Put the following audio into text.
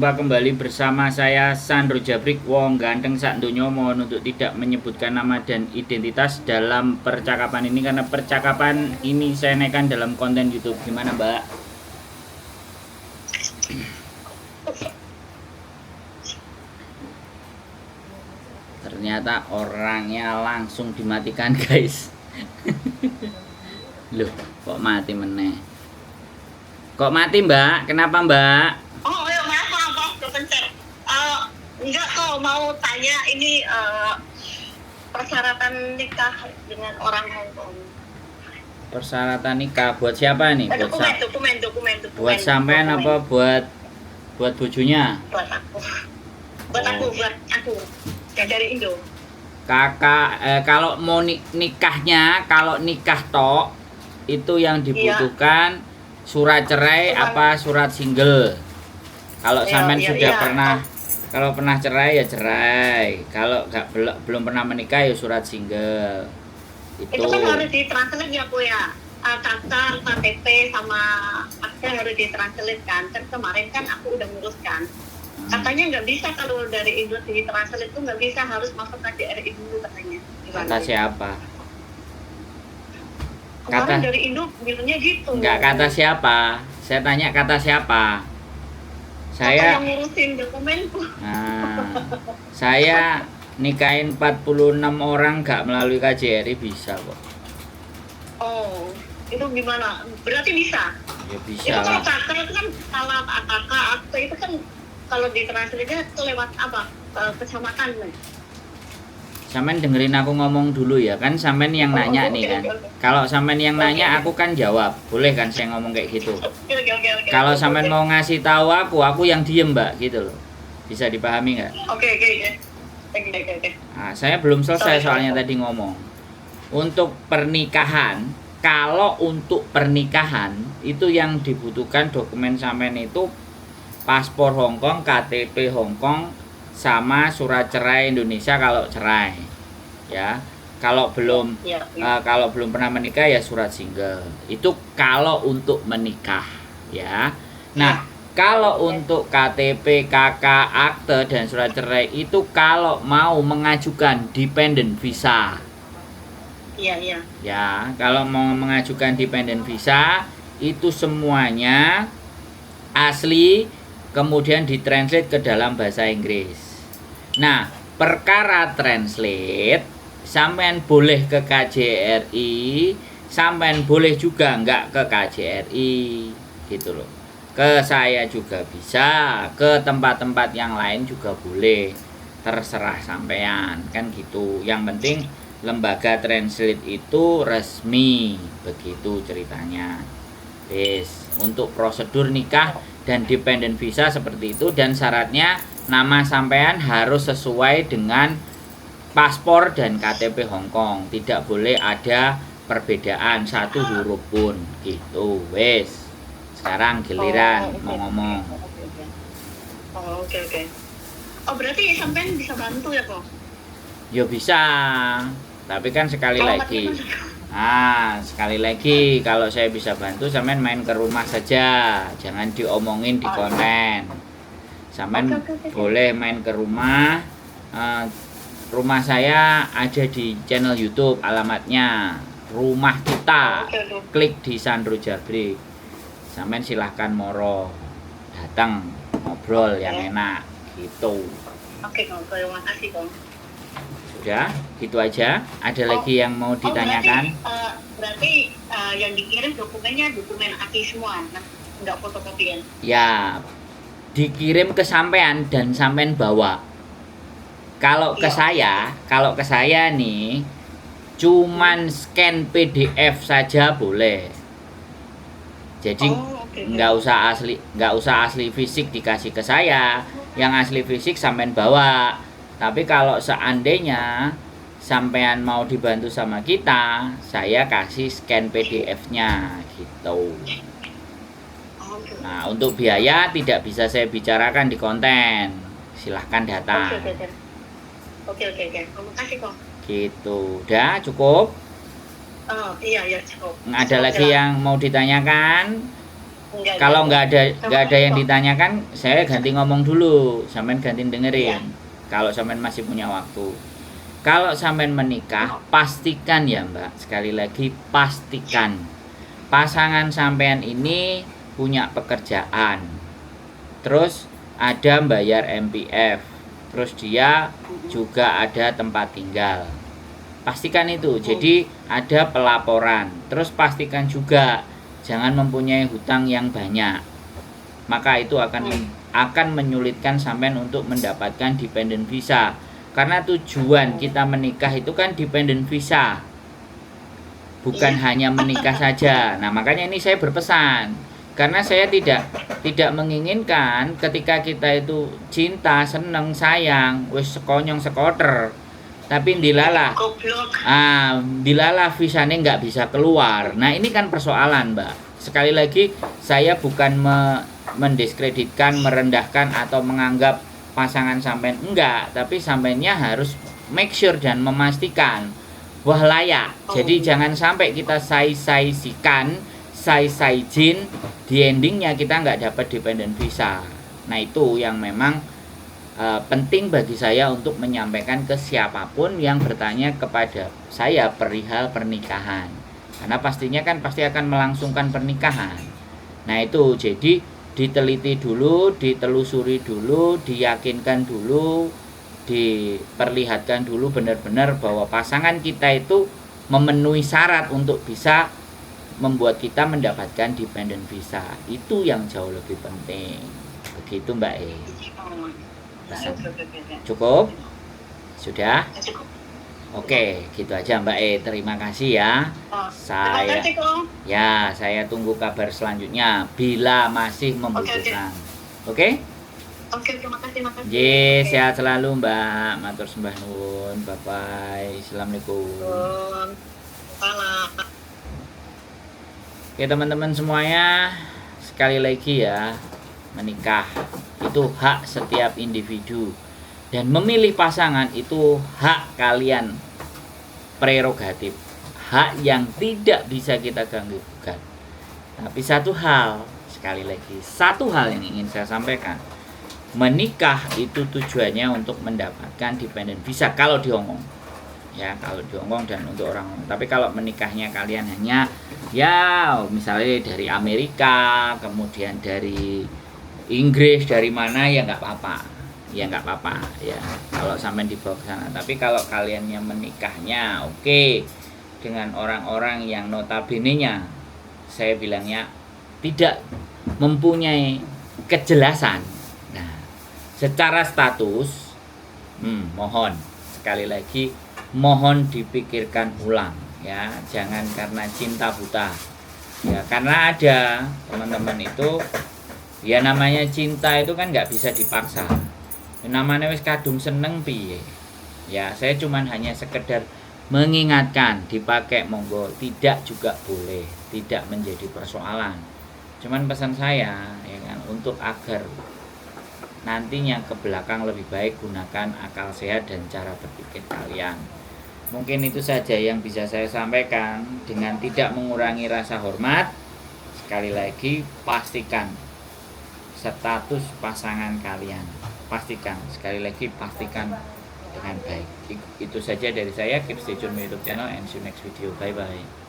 Jumpa kembali bersama saya Sandro Jabrik, wong ganteng sak donya. Mohon untuk tidak menyebutkan nama dan identitas dalam percakapan ini karena percakapan ini saya naikkan dalam konten YouTube. Gimana, Mbak? Ternyata orangnya langsung dimatikan, guys. Loh, kok mati meneh? Kok mati, Mbak? Kenapa, Mbak? Oh, ya maaf, kepencet. Enggak kok, mau tanya ini persyaratan nikah dengan orang Hong Kong. Persyaratan nikah buat siapa nih? Dokumen. Buat sampean apa buat bojonya? Buat aku. Buat aku. Yang dari Indo. Kakak, kalau mau nikahnya, kalau nikah tok itu yang dibutuhkan surat cerai apa surat single. Kalau sampean sudah pernah, kalau pernah cerai ya cerai. Kalau belum pernah menikah ya surat single. Itu kan harus ditranslate ya, Bu ya. Kakak, KTP sama akta harus ditranslate kan. Kan kemarin kan aku udah nguruskan. Katanya nggak bisa kalau dari Indo ditranslate itu nggak bisa, harus masuk KJRI dulu katanya. Kata siapa? Kemarin dari Indo bilangnya gitu. Enggak kata siapa. Saya tanya kata siapa. Saya yang ngurusin dokumenku. Nah, saya nikahin 46 orang gak melalui KJRI bisa kok. Oh, itu gimana? Berarti bisa? Ya bisa. Itu kalau kakak itu kan, kalau kakak akte itu kan kalau ditranslate lewat apa? Kecamatan nih. Sampean dengerin aku ngomong dulu ya, kan sampean yang nanya nih kan. Kalau sampean yang nanya aku kan jawab. Boleh kan saya ngomong kayak gitu? Kalau sampean mau ngasih tahu aku yang diem, Mbak, gitu loh. Bisa dipahami nggak? Oke. Nah, saya belum selesai soalnya tadi ngomong. Untuk pernikahan, kalau untuk pernikahan itu yang dibutuhkan dokumen sampean itu paspor Hong Kong, KTP Hong Kong, sama surat cerai Indonesia kalau cerai, ya. Kalau belum kalau belum pernah menikah ya surat single. Itu kalau untuk menikah, ya. Nah, kalau untuk KTP, KK, akte dan surat cerai itu kalau mau mengajukan dependent visa. Iya. Ya, kalau mau mengajukan dependent visa itu semuanya asli, kemudian ditranslate ke dalam bahasa Inggris. Nah, perkara translate, sampean boleh ke KJRI, sampean boleh juga enggak ke KJRI, gitu loh. Ke saya juga bisa, ke tempat-tempat yang lain juga boleh, terserah sampean, kan gitu. Yang penting lembaga translate itu resmi, begitu ceritanya. Untuk prosedur nikah dan dependent visa seperti itu, dan syaratnya nama sampean harus sesuai dengan paspor dan KTP Hong Kong. Tidak boleh ada perbedaan satu huruf pun gitu. Wes. Sekarang giliran mau ngomong. Oke. Oh, berarti sampean bisa bantu ya, kok? Ya bisa. Tapi kan sekali lagi. Sekali lagi kalau saya bisa bantu, sampean main ke rumah saja, jangan diomongin di konten. Sampean boleh main ke rumah. Rumah saya ada di channel YouTube, alamatnya Rumah Kita. Klik di Sandro Jabrik. Sampean silahkan moro datang ngobrol yang enak gitu. Oke, terima kasih, Kong. Sudah, gitu aja. Ada lagi yang mau ditanyakan? Berarti yang dikirim dokumennya dokumen asli semua, nggak fotokopian? Ya, dikirim ke sampean dan sampean bawa. Kalau ke saya nih, cuman scan PDF saja boleh. Jadi nggak usah asli fisik dikasih ke saya. Yang asli fisik sampean bawa. Tapi kalau seandainya sampean mau dibantu sama kita, saya kasih scan PDF-nya gitu. Nah, untuk biaya tidak bisa saya bicarakan di konten. Silahkan datang. Oke. Terima kasih, kok. Gitu. Udah cukup? Iya, cukup. Ada lagi yang mau ditanyakan? Kalau nggak ada yang ditanyakan, saya ganti ngomong dulu, sampean ganti dengerin. Kalau sampean masih punya waktu. Kalau sampean menikah, pastikan ya Mbak, sekali lagi pastikan pasangan sampean ini punya pekerjaan, terus ada bayar MPF, terus dia juga ada tempat tinggal. Pastikan itu. Jadi ada pelaporan. Terus pastikan juga jangan mempunyai hutang yang banyak. Maka itu akan menyulitkan sampean untuk mendapatkan dependent visa. Karena tujuan kita menikah itu kan dependent visa, bukan hanya menikah saja. Nah makanya ini saya berpesan, karena saya tidak menginginkan ketika kita itu cinta, seneng, sayang, wis sekonyong sekoter, tapi dilalah visanya nggak bisa keluar. Nah ini kan persoalan Mbak. Sekali lagi saya bukan mendiskreditkan, merendahkan atau menganggap pasangan sampean enggak, tapi sampeannya harus make sure dan memastikan wah layak. Jadi jangan sampai kita say-saysikan, say-sayjin, di endingnya kita nggak dapat dependent visa. Nah itu yang memang penting bagi saya untuk menyampaikan ke siapapun yang bertanya kepada saya perihal pernikahan, karena pastinya kan pasti akan melangsungkan pernikahan. Nah itu jadi diteliti dulu, ditelusuri dulu, diyakinkan dulu, diperlihatkan dulu benar-benar bahwa pasangan kita itu memenuhi syarat untuk bisa membuat kita mendapatkan dependent visa. Itu yang jauh lebih penting. Begitu Mbak E. Cukup? Sudah? Oke, gitu aja Mbak E. Terima kasih ya. Saya tunggu kabar selanjutnya bila masih membutuhkan. Oke? Oke, terima kasih. Sehat selalu Mbak. Matur sembah nuwun. Bye bye. Assalamualaikum. Oke teman-teman semuanya, sekali lagi ya, menikah itu hak setiap individu. Dan memilih pasangan itu hak kalian, prerogatif, hak yang tidak bisa kita ganggu gugat. Tapi satu hal, sekali lagi, satu hal yang ingin saya sampaikan, menikah itu tujuannya untuk mendapatkan dependent visa kalau di Hongkong. Ya, kalau di Hongkong dan untuk orang. Tapi kalau menikahnya kalian hanya ya misalnya dari Amerika, kemudian dari Inggris, dari mana ya nggak apa-apa. Ya nggak apa-apa ya kalau sampai dibawa ke sana. Tapi kalau kalian yang menikahnya oke, dengan orang-orang yang notabene-nya saya bilangnya tidak mempunyai kejelasan. Nah, secara status mohon sekali lagi mohon dipikirkan ulang ya, jangan karena cinta buta. Ya, karena ada teman-teman itu ya namanya cinta itu kan nggak bisa dipaksa. Namanya wis kadung seneng piye. Ya, saya cuman hanya sekedar mengingatkan, dipakai monggo, tidak juga boleh, tidak menjadi persoalan. Cuman pesan saya ya kan, untuk agar nantinya ke belakang lebih baik gunakan akal sehat dan cara berpikir kalian. Mungkin itu saja yang bisa saya sampaikan dengan tidak mengurangi rasa hormat. Sekali lagi pastikan status pasangan kalian. Pastikan, sekali lagi pastikan dengan baik. Itu saja dari saya. Keep stay tune YouTube channel and see you next video. Bye bye.